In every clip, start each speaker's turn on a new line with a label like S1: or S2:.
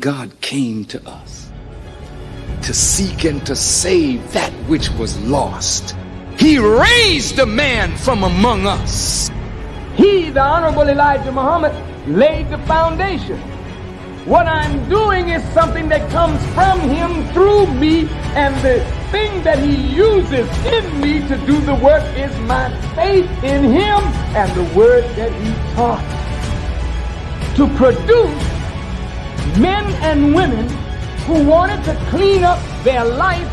S1: God came to us to seek and to save that which was lost. He raised a man from among us. He, the Honorable Elijah Muhammad, laid the foundation. What I'm doing is something that comes from him through me, and the thing that he uses in me to do the work is my faith in him and the word that he taught. To produce men and women who wanted to clean up their life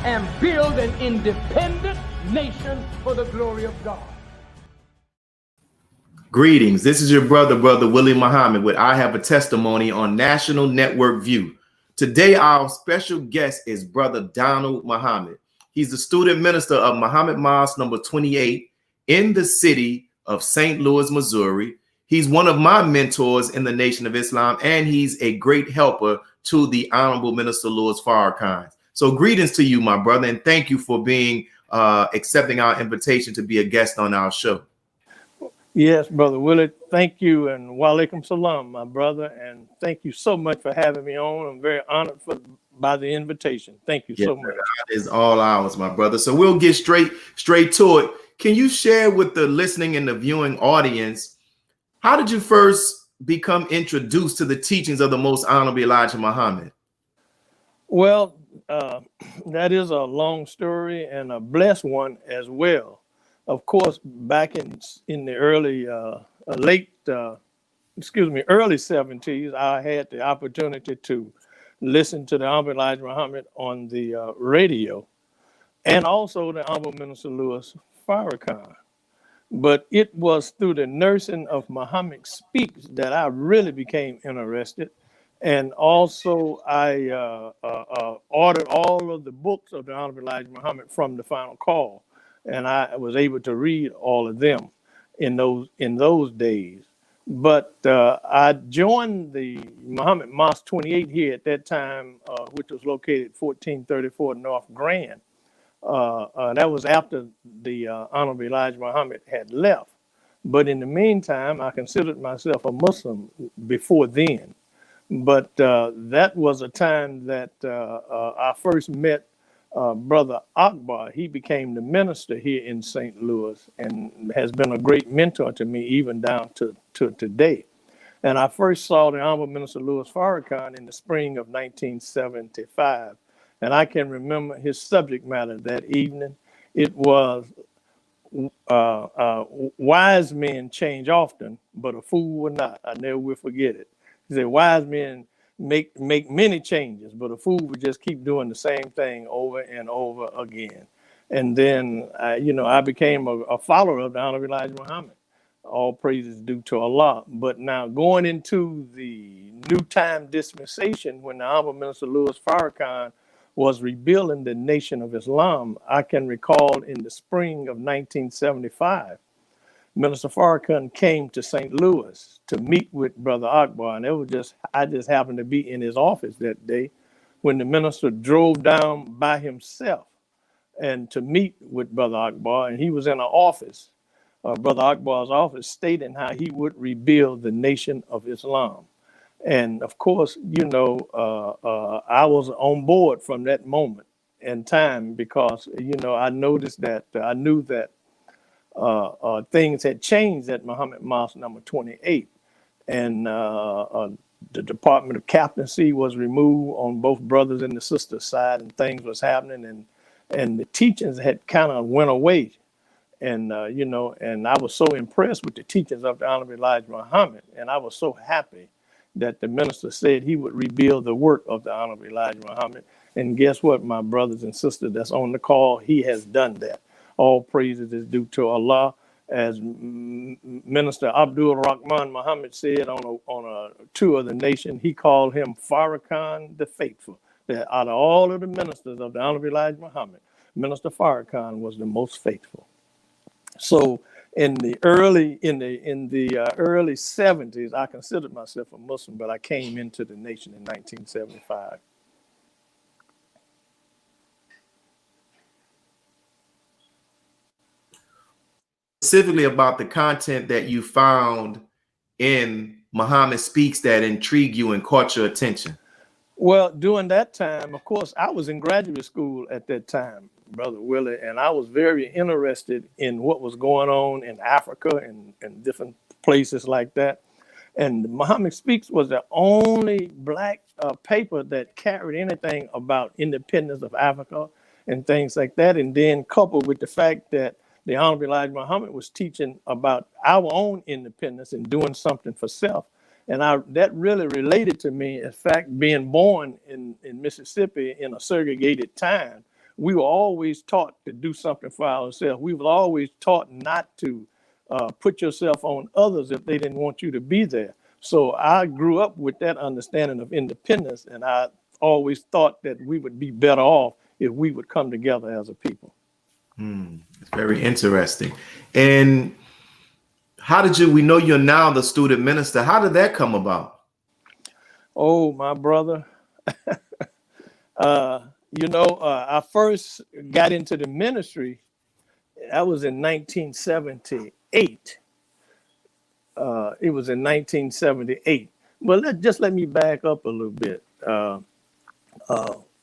S1: and build an independent nation for the glory of God.
S2: Greetings. This is your brother Willie Muhammad with I Have a Testimony on National Network View. Today, our special guest is Brother Donald Muhammad. He's the student minister of Muhammad Mosque number 28 in the city of St. Louis, Missouri. He's one of my mentors in the Nation of Islam, and he's a great helper to the Honorable Minister Louis Farrakhan. So greetings to you, my brother, and thank you for being accepting our invitation to be a guest on our show.
S3: Yes, Brother Willie, thank you, and walaikum salam, my brother, and thank you so much for having me on. I'm very honored by the invitation. Thank you so much.
S2: God is all ours, my brother. So we'll get straight to it. Can you share with the listening and the viewing audience, how did you first become introduced to the teachings of the Most Honorable Elijah Muhammad?
S3: Well, that is a long story and a blessed one as well. Of course, back in the early 70s, I had the opportunity to listen to the Honorable Elijah Muhammad on the radio, and also the Honorable Minister Louis Farrakhan. But it was through the nursing of Muhammad Speaks that I really became interested. And also, I ordered all of the books of the Honorable Elijah Muhammad from the Final Call, and I was able to read all of them in those days. But I joined the Muhammad Mosque 28 here at that time, which was located 1434 North Grand. That was after the Honorable Elijah Muhammad had left. But in the meantime, I considered myself a Muslim before then. But that was a time that I first met Brother Akbar. He became the minister here in St. Louis and has been a great mentor to me even down to today. And I first saw the Honorable Minister Louis Farrakhan in the spring of 1975. And I can remember his subject matter that evening. It was wise men change often, but a fool will not. I never will forget it. He said, wise men make many changes, but a fool would just keep doing the same thing over and over again. And then, I became a follower of the Honorable Elijah Muhammad. All praises due to Allah. But now going into the new time dispensation, when the Honorable Minister Louis Farrakhan was rebuilding the Nation of Islam, I can recall in the spring of 1975, Minister Farrakhan came to St. Louis to meet with Brother Akbar, and I just happened to be in his office that day when the minister drove down by himself and to meet with Brother Akbar, and he was in an office, Brother Akbar's office, stating how he would rebuild the Nation of Islam. And of course, I was on board from that moment in time because, I noticed that I knew that things had changed at Muhammad Mosque number 28. And the Department of Captaincy was removed on both brothers and the sisters side, and things was happening, and the teachings had kind of went away. And, and I was so impressed with the teachings of the Honorable Elijah Muhammad, and I was so happy that the minister said he would rebuild the work of the Honorable Elijah Muhammad. And guess what, my brothers and sisters that's on the call, he has done that. All praises is due to Allah. As Minister Abdul Rahman Muhammad said on a tour of the nation, he called him Farrakhan the Faithful. That out of all of the ministers of the Honorable Elijah Muhammad, Minister Farrakhan was the most faithful. So in the early 70s, I considered myself a Muslim, but I came into the nation in 1975.
S2: Specifically about the content that you found in Muhammad speaks that intrigued you and caught your attention?
S3: Well, during that time, of course, I was in graduate school at that time, Brother Willie, and I was very interested in what was going on in Africa and different places like that. And Muhammad Speaks was the only black paper that carried anything about independence of Africa and things like that. And then coupled with the fact that the Honorable Elijah Muhammad was teaching about our own independence and doing something for self. And that really related to me. In fact, being born in Mississippi in a segregated time, we were always taught to do something for ourselves. We were always taught not to put yourself on others if they didn't want you to be there. So I grew up with that understanding of independence, and I always thought that we would be better off if we would come together as a people.
S2: It's very interesting. And how did we know you're now the student minister? How did that come about?
S3: Oh, my brother. I first got into the ministry. That was in 1978. It was in 1978. Well, let me back up a little bit.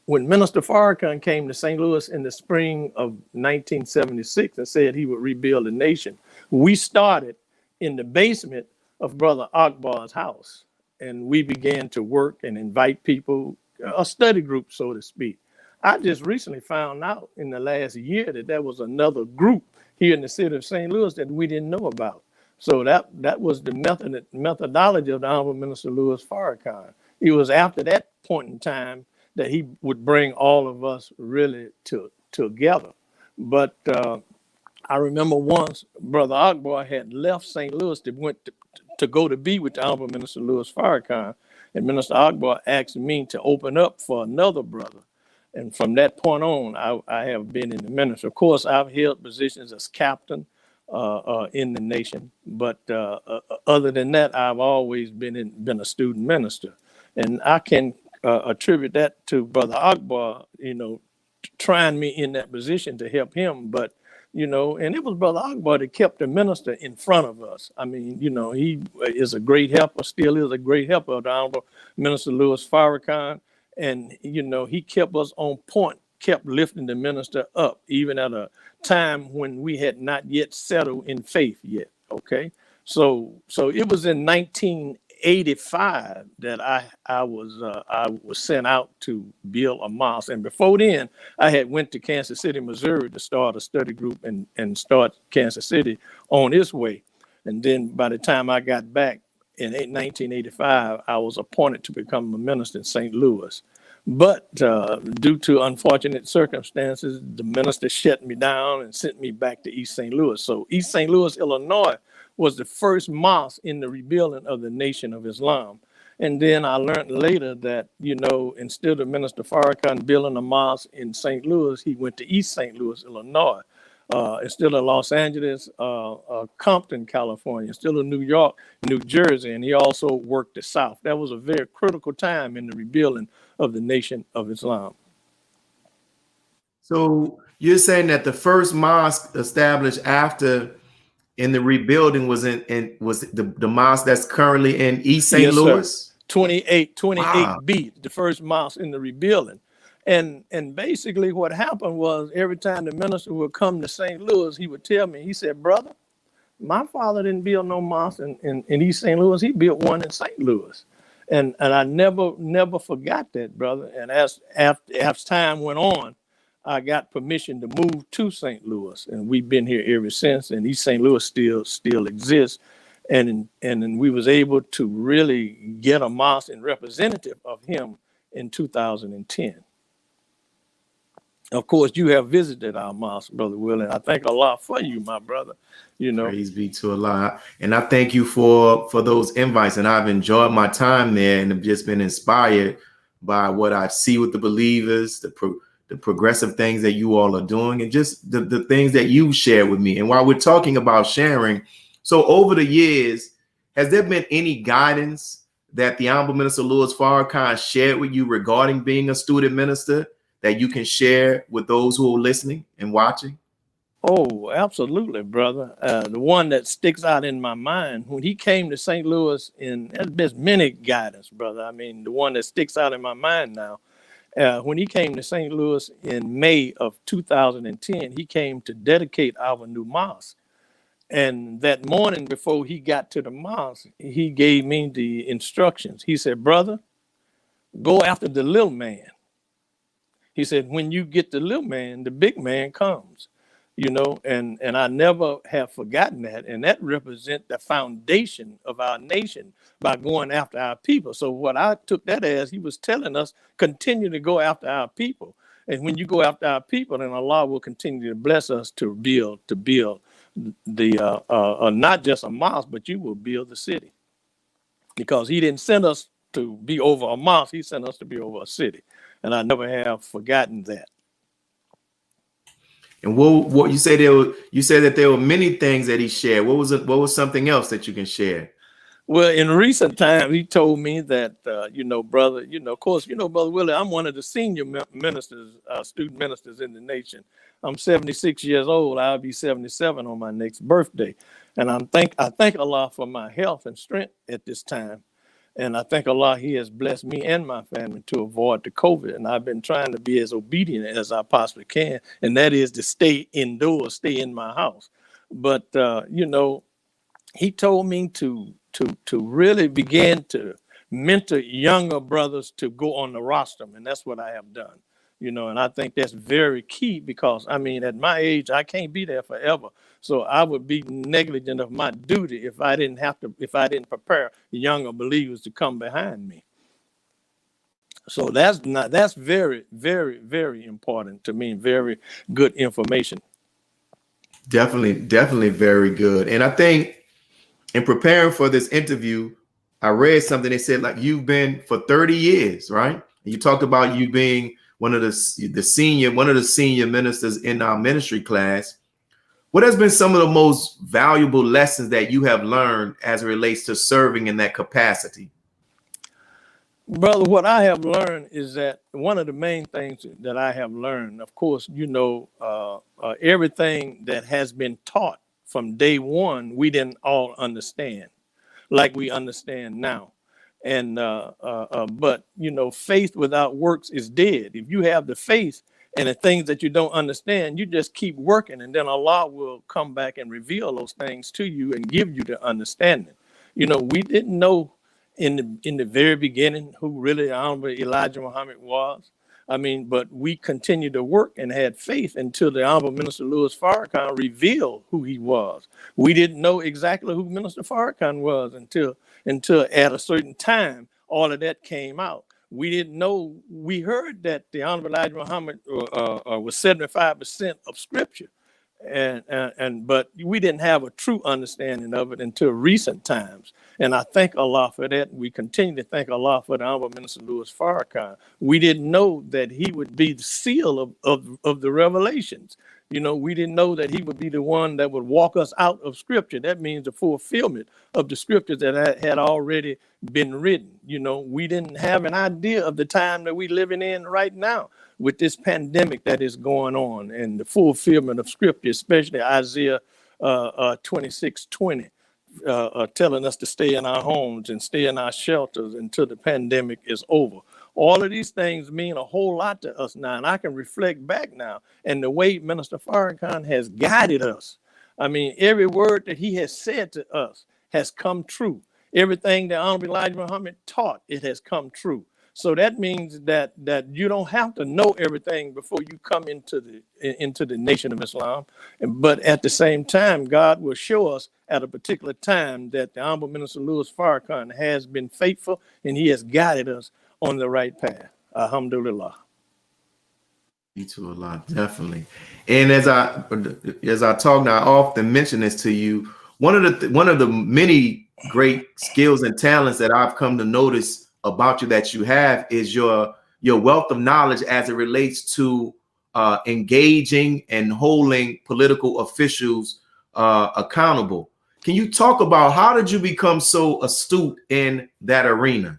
S3: When Minister Farrakhan came to St. Louis in the spring of 1976 and said he would rebuild the nation, we started in the basement of Brother Akbar's house. And we began to work and invite people, a study group, so to speak. I just recently found out in the last year that there was another group here in the city of St. Louis that we didn't know about. So that was the methodology of the Honorable Minister Louis Farrakhan. It was after that point in time that he would bring all of us really together. But I remember once Brother Akbar had left St. Louis to go to be with the Honorable Minister Louis Farrakhan, and Minister Akbar asked me to open up for another brother. And from that point on, I have been in the ministry. Of course, I've held positions as captain in the nation, but other than that, I've always been a student minister, and I can attribute that to Brother Akbar, trying me in that position to help him. But and it was Brother Akbar that kept the minister in front of us. I mean, he is a great helper, still is a great helper of the Honorable Minister Louis Farrakhan. And, he kept us on point, kept lifting the minister up, even at a time when we had not yet settled in faith yet. Okay. So it was in 1985 that I was sent out to build a mosque. And before then, I had went to Kansas City, Missouri to start a study group and start Kansas City on its way. And then by the time I got back in 1985, I was appointed to become a minister in St. Louis. But due to unfortunate circumstances, the minister shut me down and sent me back to East St. Louis. So East St. Louis, Illinois was the first mosque in the rebuilding of the Nation of Islam. And then I learned later that, instead of Minister Farrakhan building a mosque in St. Louis, he went to East St. Louis, Illinois. Instead of Los Angeles, Compton, California, instead of New York, New Jersey, and he also worked the South. That was a very critical time in the rebuilding of the Nation of Islam.
S2: So you're saying that the first mosque established after in the rebuilding was the mosque that's currently in East St. Louis?
S3: Sir. 28B,
S2: Wow.
S3: the first mosque in the rebuilding. And basically what happened was every time the minister would come to St. Louis, he would tell me, he said, brother, my father didn't build no mosque in East St. Louis. He built one in St. Louis. And I never forgot that, brother. And as time went on, I got permission to move to St. Louis. And we've been here ever since. And East St. Louis still exists. And we was able to really get a mosque and representative of him in 2010. Of course, you have visited our mosque, Brother Will, and I thank Allah for you, my brother.
S2: Praise be to Allah. And I thank you for those invites. And I've enjoyed my time there and have just been inspired by what I see with the believers, the progressive things that you all are doing, and just the things that you share with me. And while we're talking about sharing, so over the years, has there been any guidance that the Honorable Minister Louis Farrakhan shared with you regarding being a student minister that you can share with those who are listening and watching?
S3: Oh, absolutely, brother. The one that sticks out in my mind when he came to St. Louis, and there's been many guidance, brother. I mean, the one that sticks out in my mind now, when he came to St. Louis in May of 2010, he came to dedicate our new mosque. And that morning before he got to the mosque, he gave me the instructions. He said, brother, go after the little man. He said, when you get the little man, the big man comes, and I never have forgotten that. And that represents the foundation of our nation by going after our people. So what I took that as, he was telling us, continue to go after our people. And when you go after our people, then Allah will continue to bless us to build the not just a mosque, but you will build the city. Because he didn't send us to be over a mosque, he sent us to be over a city. And I never have forgotten that.
S2: And what you say you said that there were many things that he shared. What was it? What was something else that you can share?
S3: Well, in recent times, he told me that, brother, of course, Brother Willie, I'm one of the senior ministers, student ministers in the nation. I'm 76 years old. I'll be 77 on my next birthday. And I thank Allah for my health and strength at this time. And I thank Allah, he has blessed me and my family to avoid the COVID. And I've been trying to be as obedient as I possibly can. And that is to stay indoors, stay in my house. But, he told me to really begin to mentor younger brothers to go on the rostrum. And that's what I have done. And I think that's very key because, I mean, at my age, I can't be there forever. So I would be negligent of my duty if I didn't prepare younger believers to come behind me. So that's very, very, very important to me. Very good information.
S2: Definitely very good. And I think in preparing for this interview, I read something. They said like you've been for 30 years, right? You talked about you being one of the senior ministers in our ministry class. What has been some of the most valuable lessons that you have learned as it relates to serving in that capacity?
S3: Brother, what I have learned is that one of the main things that I have learned, of course, everything that has been taught from day one, we didn't all understand like we understand now. And but faith without works is dead. If you have the faith and the things that you don't understand, you just keep working, and then Allah will come back and reveal those things to you and give you the understanding. We didn't know in the very beginning who really Honorable Elijah Muhammad was. I mean, but we continued to work and had faith until the Honorable Minister Louis Farrakhan revealed who he was. We didn't know exactly who Minister Farrakhan was until at a certain time, all of that came out. We didn't know. We heard that the Honorable Elijah Muhammad was 75% of Scripture, but we didn't have a true understanding of it until recent times. And I thank Allah for that. We continue to thank Allah for the Honorable Minister Louis Farrakhan. We didn't know that he would be the seal of the revelations. We didn't know that he would be the one that would walk us out of Scripture. That means the fulfillment of the Scriptures that had already been written. We didn't have an idea of the time that we're living in right now with this pandemic that is going on and the fulfillment of Scripture, especially Isaiah 26:20. Telling us to stay in our homes and stay in our shelters until the pandemic is over. All of these things mean a whole lot to us now, and I can reflect back now and the way Minister Farrakhan has guided us. I mean, every word that he has said to us has come true. Everything that Honorable Elijah Muhammad taught, it has come true. So that means that you don't have to know everything before you come into the nation of Islam. But at the same time, God will show us at a particular time that the Honorable Minister Louis Farrakhan has been faithful and he has guided us on the right path. Alhamdulillah.
S2: To Allah, definitely. And as I talk now, I often mention this to you. One of the many great skills and talents that I've come to notice about you that you have is your wealth of knowledge as it relates to engaging and holding political officials accountable. Can you talk about how did you become so astute in that arena?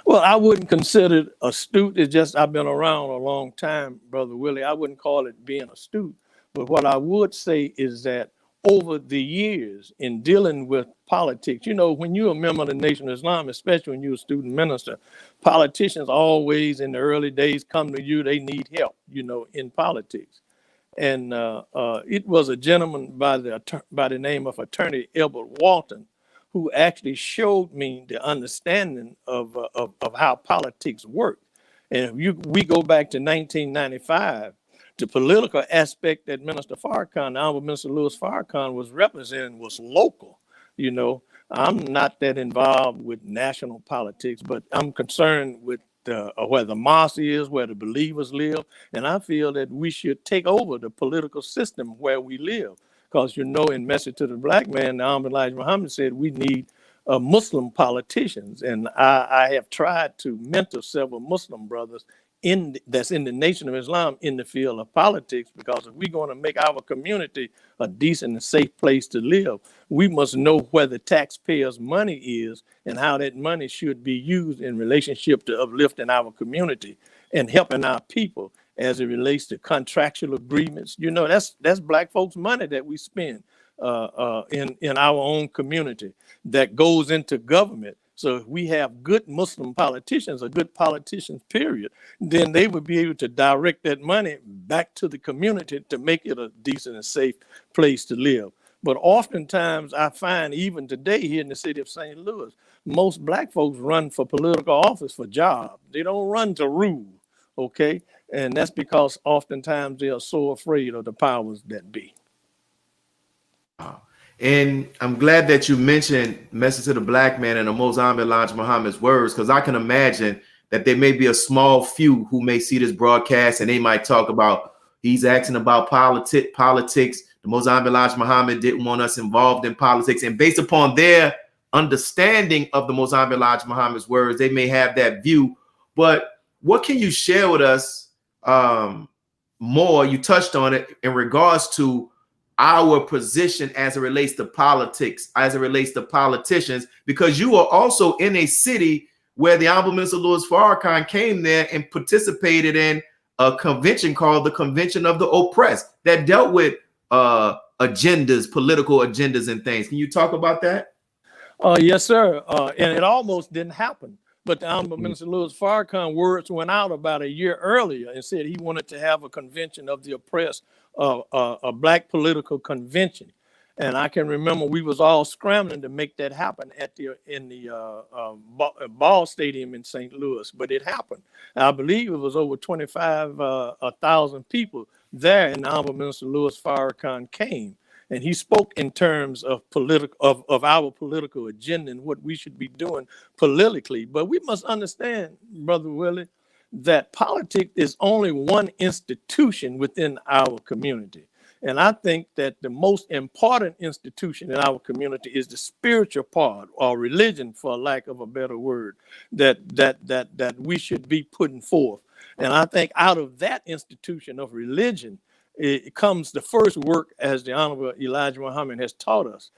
S3: Well, I wouldn't consider it astute. It's just I've been around a long time, Brother Willie. I wouldn't call it being astute, But what I would say is that over the years in dealing with politics, you know, when you're a member of the Nation of Islam, especially when you're a student minister, politicians always in the early days come to you, they need help, you know, in politics. And it was a gentleman by the name of Attorney Edward Walton who actually showed me the understanding of how politics work. And if we go back to 1995, the political aspect that Minister Farrakhan, the Honorable Minister Louis Farrakhan, was representing was local. You know, I'm not that involved with national politics, but I'm concerned with where the mosque is, where the believers live. And I feel that we should take over the political system where we live. Because, you know, in Message to the Black Man, the Honorable Elijah Muhammad said we need Muslim politicians. And I have tried to mentor several Muslim brothers that's in the Nation of Islam in the field of politics, because if we're going to make our community a decent and safe place to live, we must know where the taxpayers' money is and how that money should be used in relationship to uplifting our community and helping our people as it relates to contractual agreements. You know, that's Black folks' money that we spend in our own community that goes into government. So if we have good Muslim politicians or good politicians, period, then they would be able to direct that money back to the community to make it a decent and safe place to live. But oftentimes I find even today here in the city of St. Louis, most Black folks run for political office for jobs. They don't run to rule, okay? And that's because oftentimes they are so afraid of the powers that be.
S2: And I'm glad that you mentioned Message to the Black Man and the Mosque Elijah Muhammad's words, because I can imagine that there may be a small few who may see this broadcast and they might talk about, he's asking about politics. The Mosque Elijah Muhammad didn't want us involved in politics. And based upon their understanding of the Mosque Elijah Muhammad's words, they may have that view. But what can you share with us more? You touched on it in regards to our position as it relates to politics, as it relates to politicians, because you are also in a city where the Honorable Minister Louis Farrakhan came there and participated in a convention called the Convention of the Oppressed that dealt with agendas, political agendas and things. Can you talk about that?
S3: Yes, sir. And it almost didn't happen. But the Honorable Minister Louis Farrakhan words went out about a year earlier and said he wanted to have a convention of the oppressed, a Black political convention. And I can remember we was all scrambling to make that happen in the ball stadium in St. Louis, but it happened. I believe it was over 25,000 people there, and the Honorable Minister Louis Farrakhan came. And he spoke in terms of our political agenda and what we should be doing politically. But we must understand, Brother Willie, that politics is only one institution within our community. And I think that the most important institution in our community is the spiritual part, or religion, for lack of a better word, that we should be putting forth. And I think out of that institution of religion, it comes the first work, as the Honorable Elijah Muhammad has taught us,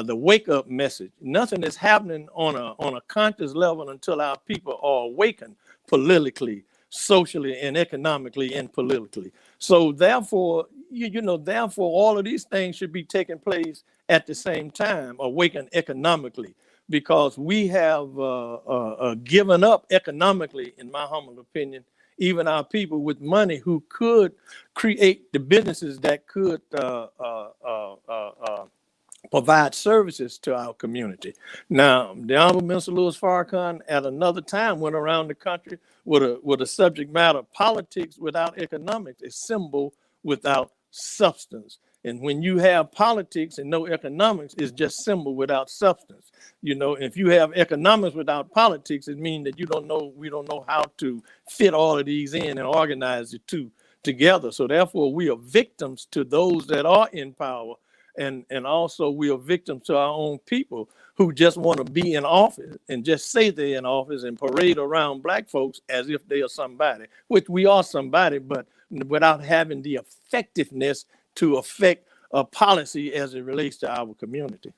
S3: the wake-up message. Nothing is happening on a conscious level until our people are awakened politically, socially, and economically, and politically. So therefore, therefore, all of these things should be taking place at the same time, awaken economically, because we have given up economically, in my humble opinion, even our people with money who could create the businesses that could provide services to our community. Now, the Honorable Minister Louis Farrakhan at another time went around the country with a subject matter, politics without economics, a symbol without substance. And when you have politics and no economics, it's just symbol without substance. You know, if you have economics without politics, it means that we don't know how to fit all of these in and organize the two together. So therefore, we are victims to those that are in power. And also we are victims to our own people who just want to be in office and just say they're in office and parade around Black folks as if they are somebody, which we are somebody, but without having the effectiveness to affect a policy as it relates to our community.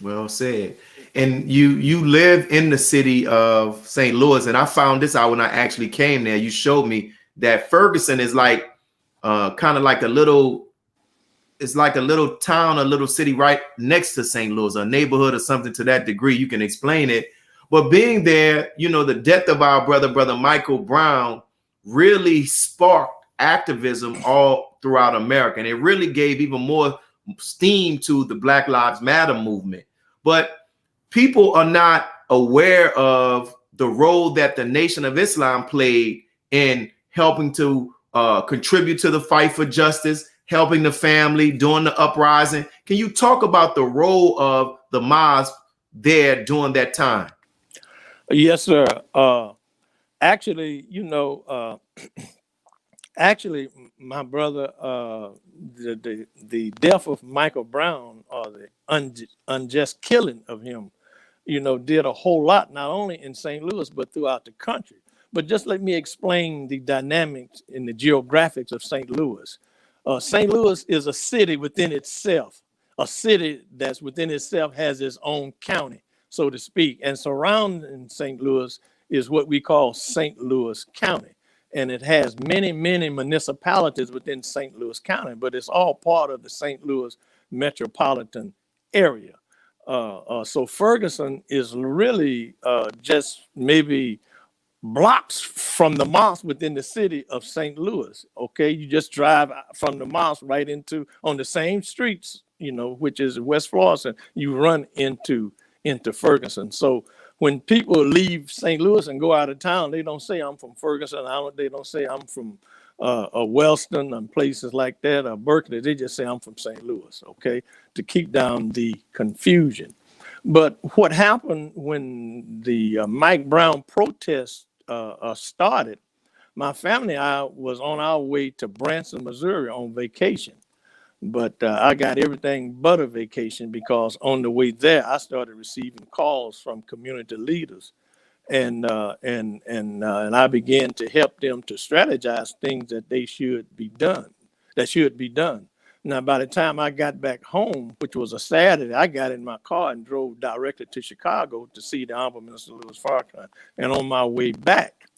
S2: Well said. And you live in the city of St. Louis, and I found this out when I actually came there. You showed me that Ferguson is like kind of like a little, it's like a little town, a little city right next to St. Louis, a neighborhood or something to that degree. You can explain it. But being there, you know, the death of our brother Michael Brown really sparked activism all throughout America. And it really gave even more steam to the Black Lives Matter movement. But people are not aware of the role that the Nation of Islam played in helping to contribute to the fight for justice, helping the family during the uprising. Can you talk about the role of the mosque there during that time?
S3: Yes, sir. Actually, you know, actually, my brother, the death of Michael Brown, or the unjust killing of him, you know, did a whole lot, not only in St. Louis, but throughout the country. But just let me explain the dynamics and the geographics of St. Louis. St. Louis is a city within itself. A city that's within itself has its own county, so to speak. And surrounding St. Louis is what we call St. Louis County. And it has many, many municipalities within St. Louis County, but it's all part of the St. Louis metropolitan area. So Ferguson is really just maybe blocks from the mosque within the city of St. Louis. Okay, you just drive from the mosque right into on the same streets, you know, which is West Florissant. You run into Ferguson. So when people leave St. Louis and go out of town, they don't say I'm from Ferguson. They don't say I'm from Wellston and places like that, or Berkeley. They just say I'm from St. Louis. Okay, to keep down the confusion. But what happened when the Mike Brown protests started, my family and I was on our way to Branson, Missouri on vacation. But I got everything but a vacation, because on the way there, I started receiving calls from community leaders. And I began to help them to strategize things that should be done. Now, by the time I got back home, which was a Saturday, I got in my car and drove directly to Chicago to see the Honorable Minister Louis Farrakhan. And on my way back,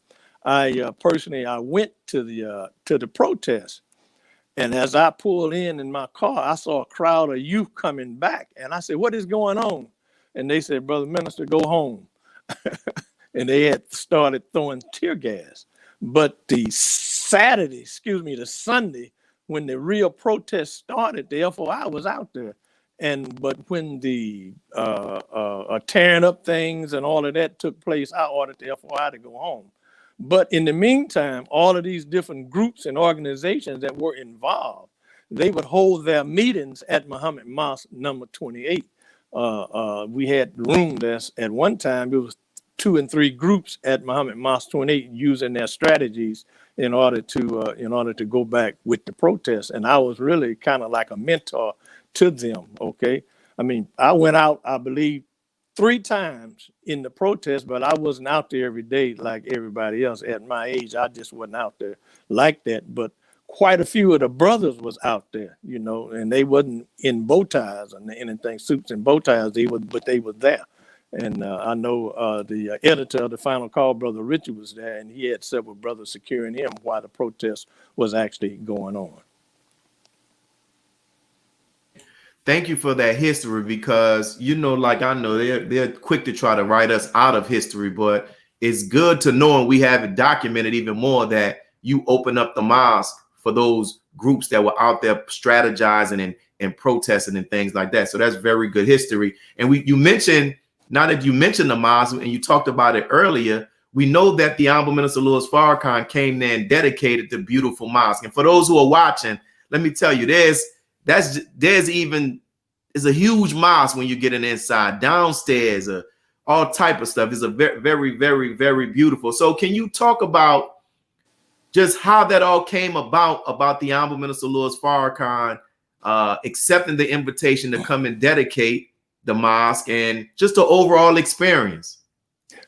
S3: I personally went to the protest. And as I pulled in my car, I saw a crowd of youth coming back. And I said, "What is going on?" And they said, "Brother Minister, go home." And they had started throwing tear gas. But the Sunday, when the real protest started, the FOI was out there. But when the tearing up things and all of that took place, I ordered the FOI to go home. But in the meantime, all of these different groups and organizations that were involved, they would hold their meetings at Muhammad Mosque number 28. We had room there at one time. It was 2 and 3 groups at Muhammad Mosque 28 using their strategies in order to go back with the protest. And I was really kind of like a mentor to them. Okay, I mean, I went out, I believe, 3 times in the protest, but I wasn't out there every day like everybody else. At my age, I just wasn't out there like that. But quite a few of the brothers was out there, you know, and they wasn't in bow ties and anything, suits and bow ties. But they were there. And I know the editor of the Final Call, Brother Richard, was there, and he had several brothers securing him while the protest was actually going on.
S2: Thank you for that history, because, you know, like I know they're quick to try to write us out of history, but it's good to know, and we have it documented even more, that you open up the mosque for those groups that were out there strategizing and protesting and things like that. So that's very good history. And you mentioned, now that you mentioned the mosque and you talked about it earlier, we know that the Honorable Minister Louis Farrakhan came there and dedicated the beautiful mosque. And for those who are watching, let me tell you, there's a huge mosque when you get in inside, downstairs, all type of stuff. It's a very, very, very, very beautiful. So can you talk about just how that all came about the Honorable Minister Louis Farrakhan accepting the invitation to come and dedicate the mosque, and just the overall experience?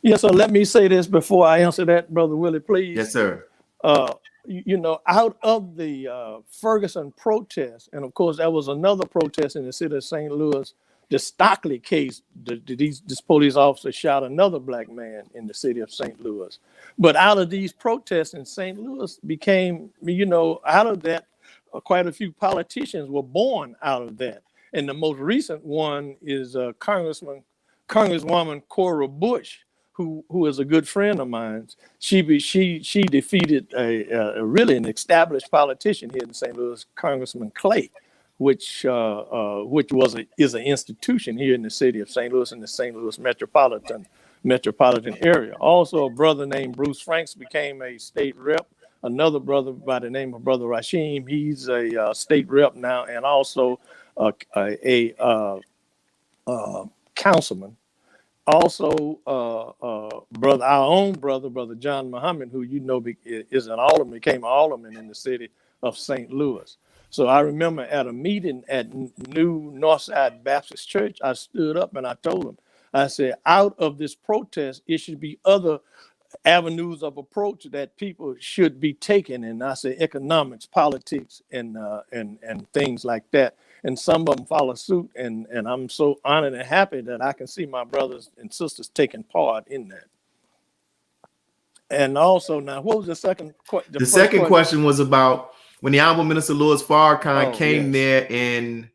S3: Yeah, so let me say this before I answer that, Brother Willie, please.
S2: Yes, sir.
S3: You know, out of the Ferguson protest, and of course, there was another protest in the city of St. Louis, the Stockley case. This police officer shot another black man in the city of St. Louis. But out of these protests in St. Louis became, you know, out of that quite a few politicians were born out of that. And the most recent one is Congresswoman Cora Bush, who is a good friend of mine. She defeated a really an established politician here in St. Louis, Congressman Clay, which is an institution here in the city of St. Louis, in the St. Louis metropolitan area. Also, a brother named Bruce Franks became a state rep. Another brother by the name of Brother Rasheem, he's a state rep now, and also a councilman. Also, brother, our own brother, Brother John Muhammad, who you know is an alderman, became an alderman in the city of St. Louis. So I remember at a meeting at New Northside Baptist Church, I stood up and I told them, I said, out of this protest, it should be other avenues of approach that people should be taking. And I say economics, politics, and things like that. And some of them follow suit. And I'm so honored and happy that I can see my brothers and sisters taking part in that. And also, now, what was the second question?
S2: The second question was about when the Honorable Minister Louis Farrakhan came there and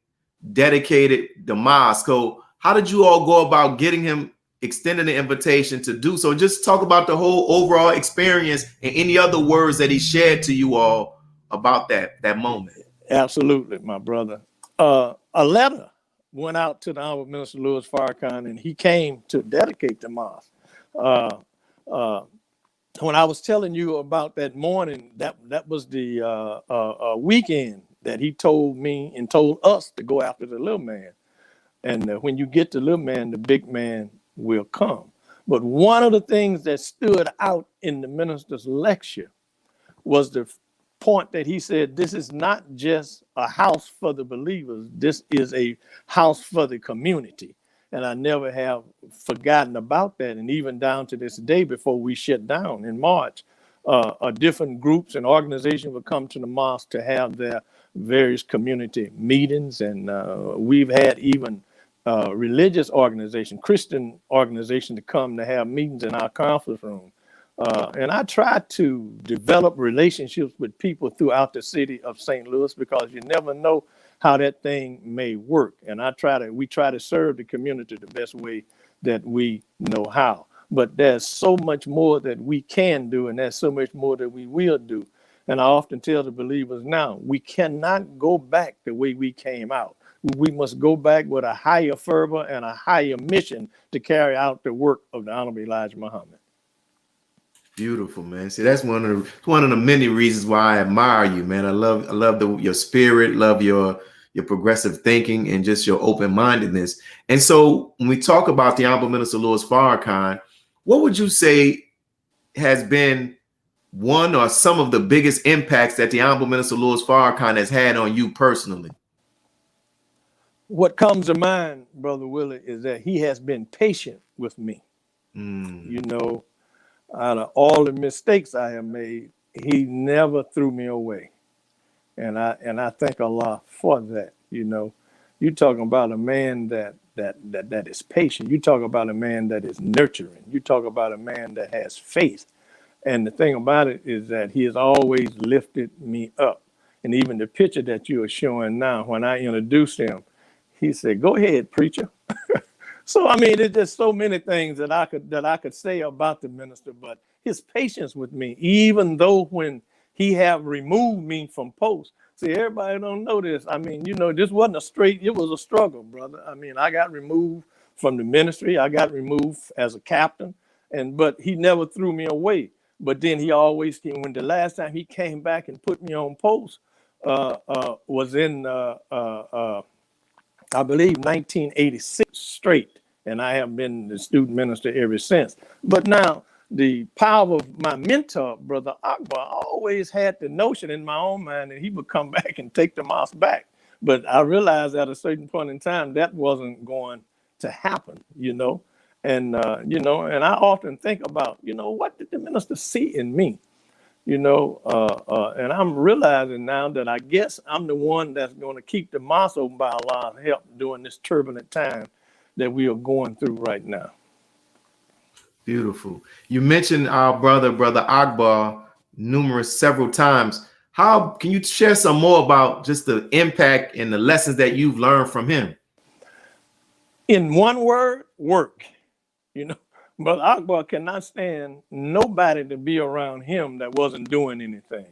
S2: dedicated the mosque. So how did you all go about getting him, extending the invitation to do so? Just talk about the whole overall experience and any other words that he shared to you all about that moment.
S3: Absolutely, my brother. A letter went out to the Honorable Minister Louis Farrakhan, and he came to dedicate the mosque. When I was telling you about that morning, that was the weekend that he told me and told us to go after the little man. And when you get the little man, the big man will come. But one of the things that stood out in the minister's lecture was the point that he said, this is not just a house for the believers, this is a house for the community. And I never have forgotten about that. And even down to this day, before we shut down in March, different groups and organizations would come to the mosque to have their various community meetings. And we've had even religious organization, Christian organization to come to have meetings in our conference room. And I try to develop relationships with people throughout the city of St. Louis, because you never know how that thing may work. And we try to serve the community the best way that we know how. But there's so much more that we can do, and there's so much more that we will do. And I often tell the believers now, we cannot go back the way we came out. We must go back with a higher fervor and a higher mission to carry out the work of the Honorable Elijah Muhammad.
S2: Beautiful, man. See, that's one of the many reasons why I admire you, man. I love your spirit, love your progressive thinking, and just your open-mindedness. And so when we talk about the Honorable Minister Louis Farrakhan, what would you say has been one or some of the biggest impacts that the Honorable Minister Louis Farrakhan has had on you personally?
S3: What comes to mind, Brother Willie, is that he has been patient with me. You know, out of all the mistakes I have made, he never threw me away. And I thank Allah for that. You know, you're talking about a man that is patient. You talk about a man that is nurturing. You talk about a man that has faith. And the thing about it is that he has always lifted me up. And even the picture that you are showing now, when I introduced him, he said, "Go ahead, preacher." So, I mean, there's just so many things that I could say about the minister, but his patience with me, even though when he have removed me from post. See, everybody don't know this. I mean, you know, this wasn't it was a struggle, brother. I mean, I got removed from the ministry. I got removed as a captain, but he never threw me away. But then he always came. When the last time he came back and put me on post was in I believe 1986 straight, and I have been the student minister ever since. But now the power of my mentor, Brother Akbar, always had the notion in my own mind that he would come back and take the mosque back. But I realized at a certain point in time that wasn't going to happen, you know. And you know, and I often think about, you know, what did the minister see in me? You know, and I'm realizing now that I guess I'm the one that's going to keep the mosque open by Allah's help during this turbulent time that we are going through right now.
S2: Beautiful. You mentioned our brother Akbar several times. How can you share some more about just the impact and the lessons that you've learned from him?
S3: In one word, work. You know, Brother Akbar cannot stand nobody to be around him that wasn't doing anything.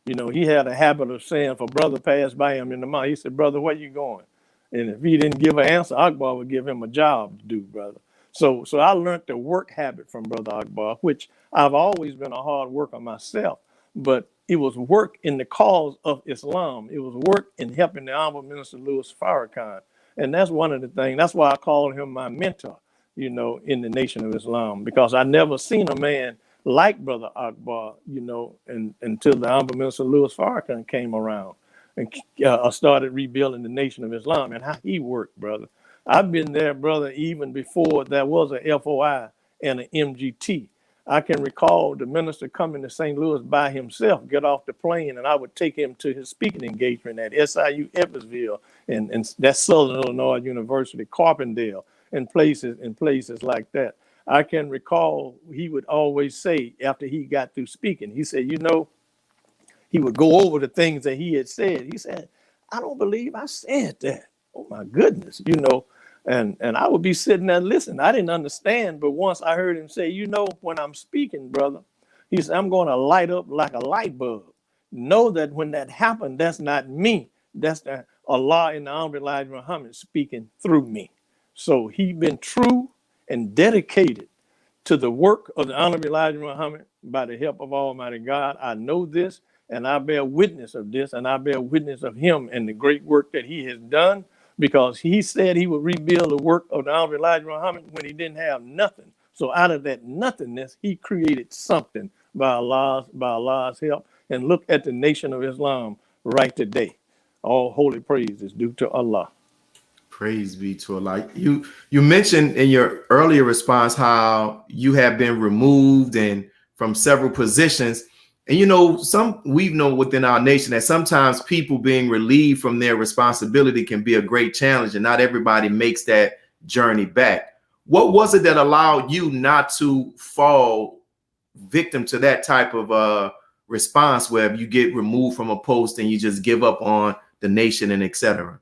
S3: You know, he had a habit of saying, if a brother passed by him in the mall, he said, brother, where you going? And if he didn't give an answer, Akbar would give him a job to do, brother. So I learned the work habit from Brother Akbar, which I've always been a hard worker myself, but it was work in the cause of Islam. It was work in helping the Honorable Minister Louis Farrakhan. And that's one of the things, that's why I call him my mentor, you know, in the Nation of Islam, because I never seen a man like Brother Akbar, you know, until the Honorable Minister Louis Farrakhan came around and started rebuilding the Nation of Islam, and how he worked, brother. I've been there, brother, even before there was a FOI and an MGT. I can recall the minister coming to St. Louis by himself, get off the plane, and I would take him to his speaking engagement at SIU Evansville and that's Southern Illinois University, Carbondale, and places like that. I can recall he would always say after he got through speaking, he said, you know, he would go over the things that he had said. He said, I don't believe I said that. Oh my goodness, you know. And I would be sitting there listening. I didn't understand, but once I heard him say, you know, when I'm speaking, brother, he said, I'm going to light up like a light bulb. Know that when that happened, that's not me. That's the Allah and the Honorable Elijah Muhammad speaking through me. So he been true and dedicated to the work of the Honorable Elijah Muhammad by the help of Almighty God. I know this, and I bear witness of this, and I bear witness of him and the great work that he has done, because he said he would rebuild the work of the Honorable Elijah Muhammad when he didn't have nothing. So out of that nothingness, he created something by Allah's help. And look at the Nation of Islam right today. All holy praise is due to Allah.
S2: Praise be to Allah. You mentioned in your earlier response how you have been removed and from several positions. And you know, we know within our nation that sometimes people being relieved from their responsibility can be a great challenge, and not everybody makes that journey back. What was it that allowed you not to fall victim to that type of response where you get removed from a post and you just give up on the nation and etc.?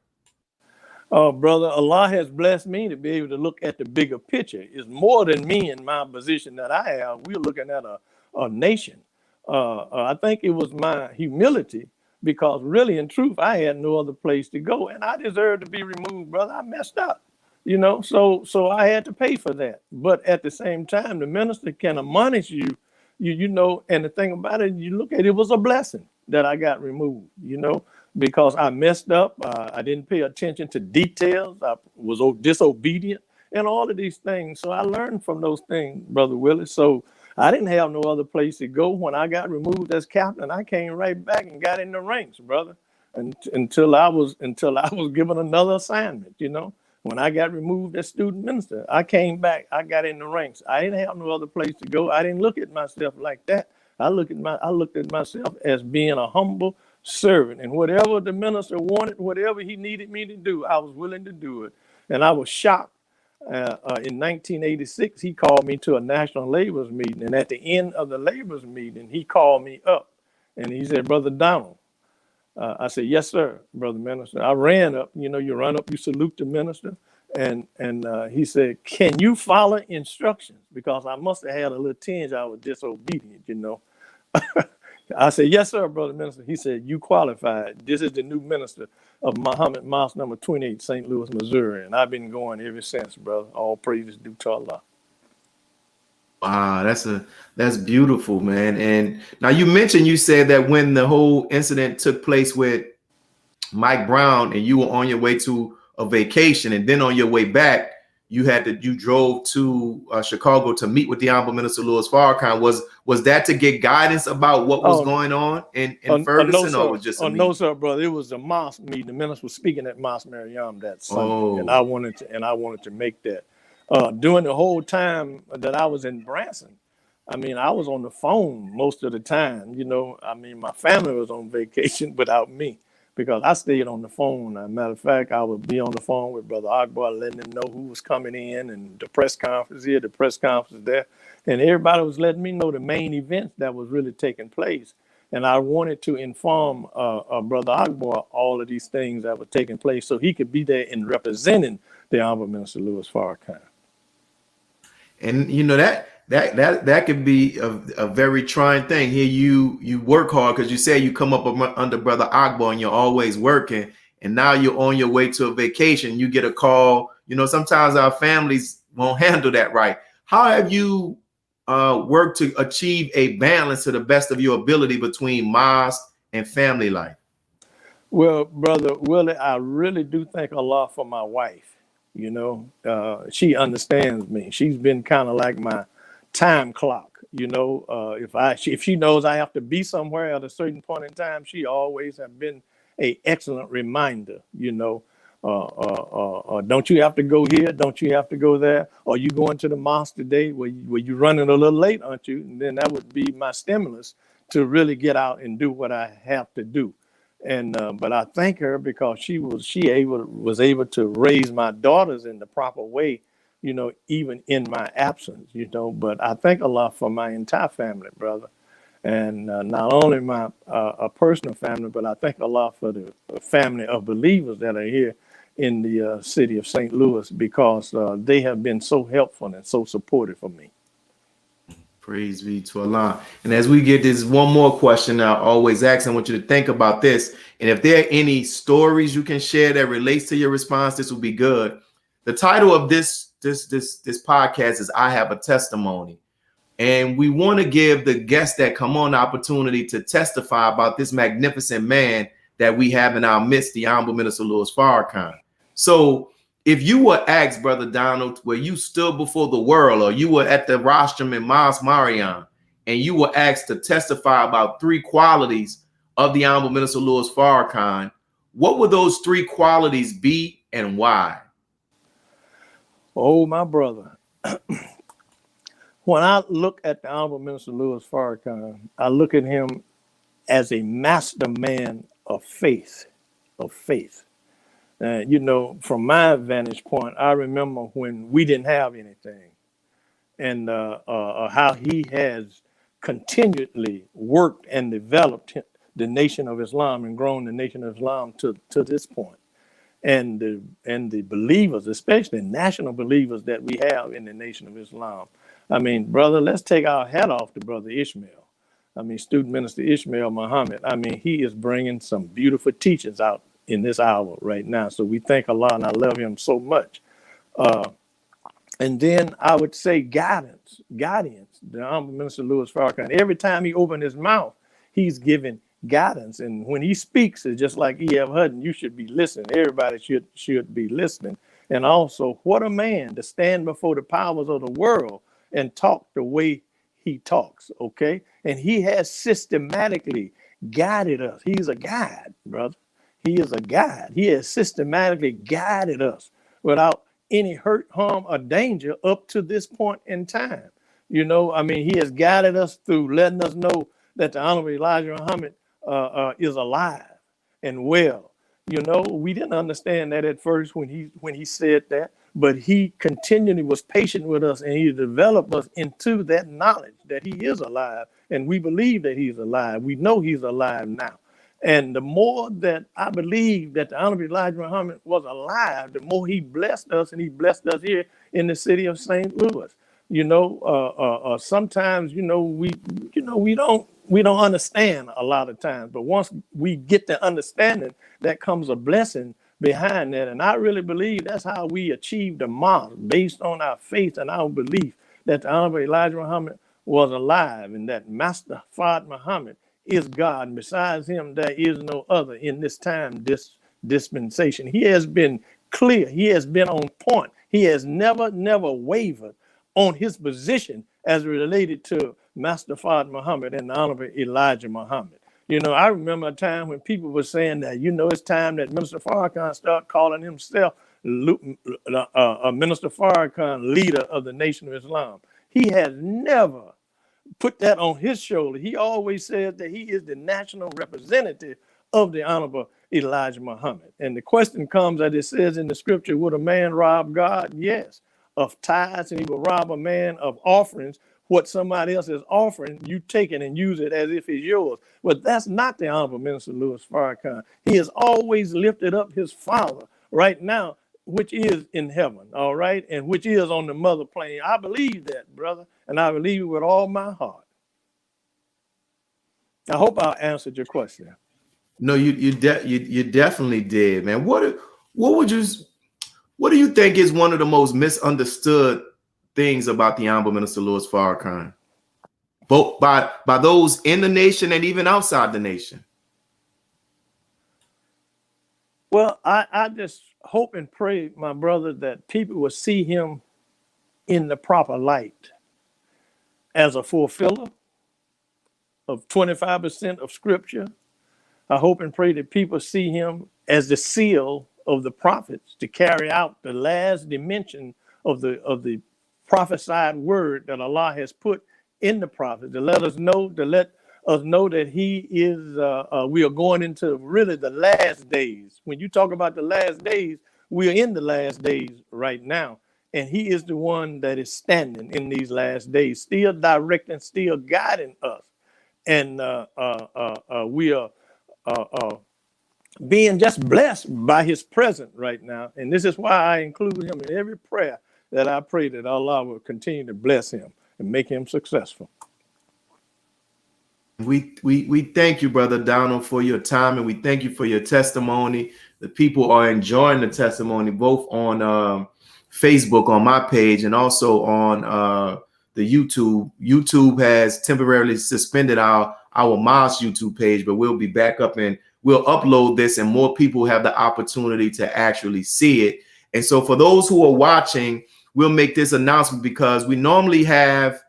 S3: Brother, Allah has blessed me to be able to look at the bigger picture. It's more than me in my position that I have. We're looking at a nation. I think it was my humility, because really in truth, I had no other place to go, and I deserved to be removed, brother. I messed up, you know, so I had to pay for that. But at the same time, the minister can admonish you know, and the thing about it, you look at it, it was a blessing that I got removed, you know, because I messed up. I didn't pay attention to details. I was disobedient and all of these things. So I learned from those things, Brother Willis. So I didn't have no other place to go. When I got removed as captain, I came right back and got in the ranks, brother, until I was given another assignment, you know. When I got removed as student minister, I came back, I got in the ranks. I didn't have no other place to go. I didn't look at myself like that. I looked at myself as being a humble servant, and whatever the minister wanted, whatever he needed me to do, I was willing to do it. And I was shocked. In 1986, he called me to a national laborers meeting, and at the end of the laborers meeting, he called me up, and he said, Brother Donald. I said, yes, sir, brother minister. I ran up, you know, you run up, you salute the minister. And he said, can you follow instructions? Because I must have had a little tinge. I was disobedient, you know. I said, yes, sir, brother minister. He said, you qualified. This is the new minister of Muhammad Mosque number 28, St. Louis, Missouri. And I've been going ever since, brother. All praises due to Allah.
S2: Wow, that's beautiful, man. And now you said that when the whole incident took place with Mike Brown and you were on your way to a vacation, and then on your way back, you drove to Chicago to meet with the Honorable Minister Louis Farrakhan. Was that to get guidance about what was going on in Ferguson,
S3: no,
S2: or was just a meeting?
S3: No, sir, brother. It was a mosque meeting. The minister was speaking at Mosque Mariam that Sunday, and I wanted to make that. During the whole time that I was in Branson, I mean, I was on the phone most of the time. You know, I mean, my family was on vacation without me, because I stayed on the phone. As a matter of fact, I would be on the phone with Brother Akbar, letting them know who was coming in, and the press conference here, the press conference there. And everybody was letting me know the main events that was really taking place. And I wanted to inform Brother Akbar all of these things that were taking place so he could be there in representing the Honorable Minister Louis Farrakhan.
S2: And you know that could be a very trying thing. Here you work hard because you say you come up under Brother Akbar and you're always working, and now you're on your way to a vacation. You get a call. You know, sometimes our families won't handle that right. How have you worked to achieve a balance to the best of your ability between mosque and family life?
S3: Well, Brother Willie, I really do thank Allah for my wife. You know, she understands me. She's been kind of like my time clock. You know, if she knows I have to be somewhere at a certain point in time, she always have been a excellent reminder. You know, don't you have to go here? Don't you have to go there? Or you going to the mosque today? Were you running a little late, aren't you? And then that would be my stimulus to really get out and do what I have to do. And but I thank her because she was able to raise my daughters in the proper way, you know, even in my absence, you know. But I thank Allah for my entire family, brother, and not only my personal family, but I thank Allah for the family of believers that are here in the city of St. Louis, because they have been so helpful and so supportive for me.
S2: Praise be to Allah. And as we get this one more question, I always ask, I want you to think about this. And if there are any stories you can share that relates to your response, this will be good. The title of this podcast is I Have a Testimony. And we want to give the guests that come on the opportunity to testify about this magnificent man that we have in our midst, the Honorable Minister Louis Farrakhan. So if you were asked, Brother Donald, where you stood before the world, or you were at the rostrum in Mosque Mariam, and you were asked to testify about 3 qualities of the Honorable Minister Louis Farrakhan, what would those 3 qualities be and why?
S3: Oh, my brother. When I look at the Honorable Minister Louis Farrakhan, I look at him as a master man of faith, You know, from my vantage point, I remember when we didn't have anything, and how he has continually worked and developed the Nation of Islam and grown the Nation of Islam to this point. And the believers, especially national believers that we have in the Nation of Islam. I mean, brother, let's take our hat off to Brother Ishmael. I mean, Student Minister Ishmael Muhammad. I mean, he is bringing some beautiful teachings out in this hour right now. So we thank Allah, and I love him so much. And then I would say guidance. The Honorable Minister Louis Farrakhan, every time he opened his mouth, he's giving guidance. And when he speaks, it's just like E.F. Hutton, you should be listening. Everybody should be listening. And also, what a man to stand before the powers of the world and talk the way he talks, okay? And he has systematically guided us. He's a guide, brother. He is a guide. He has systematically guided us without any hurt, harm, or danger up to this point in time. You know, I mean, he has guided us through letting us know that the Honorable Elijah Muhammad is alive and well. You know, we didn't understand that at first when he said that, but he continually was patient with us, and he developed us into that knowledge that he is alive, and we believe that he's alive. We know he's alive now. And the more that I believe that the Honorable Elijah Muhammad was alive, the more he blessed us, and he blessed us here in the city of St. Louis. You know, sometimes, you know, we don't understand a lot of times, but once we get the understanding, that comes a blessing behind that. And I really believe that's how we achieved the mosque, based on our faith and our belief that the Honorable Elijah Muhammad was alive, and that Master Fard Muhammad is God, and besides him there is no other in this time, this dispensation. He has been clear. He has been on point. He has never wavered on his position as related to Master Fard Muhammad and the Honorable Elijah Muhammad. You know, I remember a time when people were saying that, you know, it's time that Minister Farrakhan start calling himself Minister Farrakhan, leader of the Nation of Islam. He has never put that on his shoulder. He always says that he is the national representative of the Honorable Elijah Muhammad. And the question comes, as it says in the scripture, would a man rob God? Yes, of tithes, and he will rob a man of offerings what somebody else is offering, you take it and use it as if it's yours. But that's not the Honorable Minister Louis Farrakhan. He has always lifted up his Father right now, which is in heaven, all right, and which is on the mother plane. I believe that, brother, and I believe it with all my heart. I hope I answered your question.
S2: No, you definitely did, man. What do you think is one of the most misunderstood things about the Honorable Minister Louis Farrakhan, both by those in the nation and even outside the nation?
S3: Well, I just hope and pray, my brother, that people will see him in the proper light as a fulfiller of 25% of Scripture. I hope and pray that people see him as the seal of the prophets to carry out the last dimension of the prophesied word that Allah has put in the prophet, to let us know that he is we are going into really the last days. When you talk about the last days, we are in the last days right now, and he is the one that is standing in these last days, still directing, still guiding us, and we are being just blessed by his presence right now. And this is why I include him in every prayer that I pray, that Allah will continue to bless him and make him successful.
S2: We thank you, Brother Donald, for your time, and we thank you for your testimony. The people are enjoying the testimony, both on Facebook on my page and also on the YouTube. YouTube has temporarily suspended our Mosque YouTube page, but we'll be back up and we'll upload this, and more people have the opportunity to actually see it. And so for those who are watching, we'll make this announcement because we normally have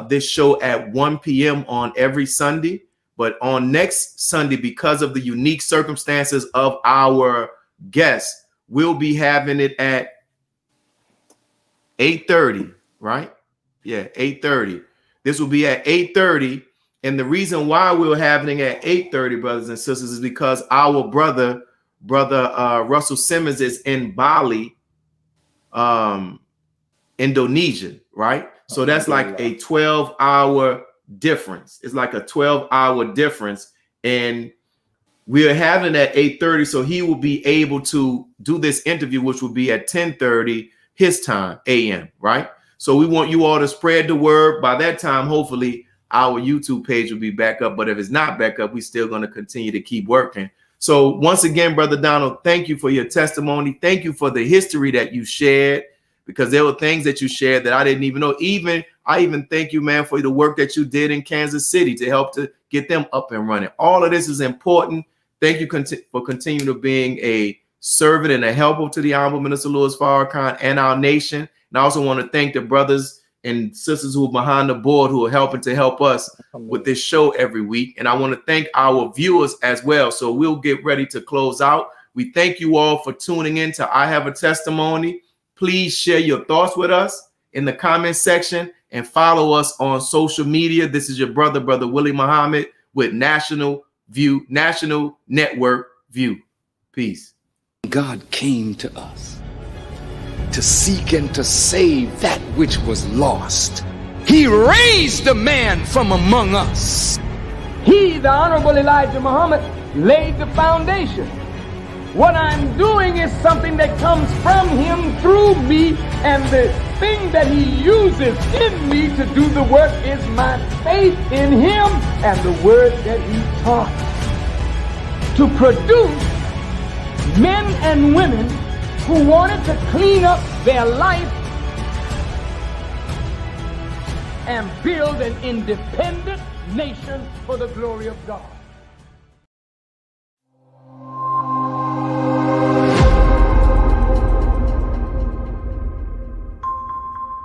S2: this show at 1 p.m. on every Sunday, but on next Sunday, because of the unique circumstances of our guests, we'll be having it at 8:30, right? Yeah, 8:30. This will be at 8:30. And the reason why we're having it at 8:30, brothers and sisters, is because our brother Russell Simmons is in Bali, Indonesia, right? So that's like a 12-hour difference. It's like a 12-hour difference. And we're having it at 8:30. So he will be able to do this interview, which will be at 10:30 his time, a.m., right? So we want you all to spread the word. By that time, hopefully, our YouTube page will be back up. But if it's not back up, we're still going to continue to keep working. So once again, Brother Donald, thank you for your testimony. Thank you for the history that you shared, because there were things that you shared that I didn't even know. I even thank you, man, for the work that you did in Kansas City to help to get them up and running. All of this is important. Thank you for continuing to being a servant and a helper to the Honorable Minister Louis Farrakhan and our nation. And I also want to thank the brothers and sisters who are behind the board who are helping to help us with this show every week. And I want to thank our viewers as well. So we'll get ready to close out. We thank you all for tuning in to I Have a Testimony. Please share your thoughts with us in the comment section and follow us on social media. This is your brother Willie Muhammad with National Network View. Peace.
S1: God came to us to seek and to save that which was lost. He raised a man from among us. He, the Honorable Elijah Muhammad, laid the foundation. What I'm doing is something that comes from him through me, and the thing that he uses in me to do the work is my faith in him and the word that he taught, to produce men and women who wanted to clean up their life and build an independent nation for the glory of God.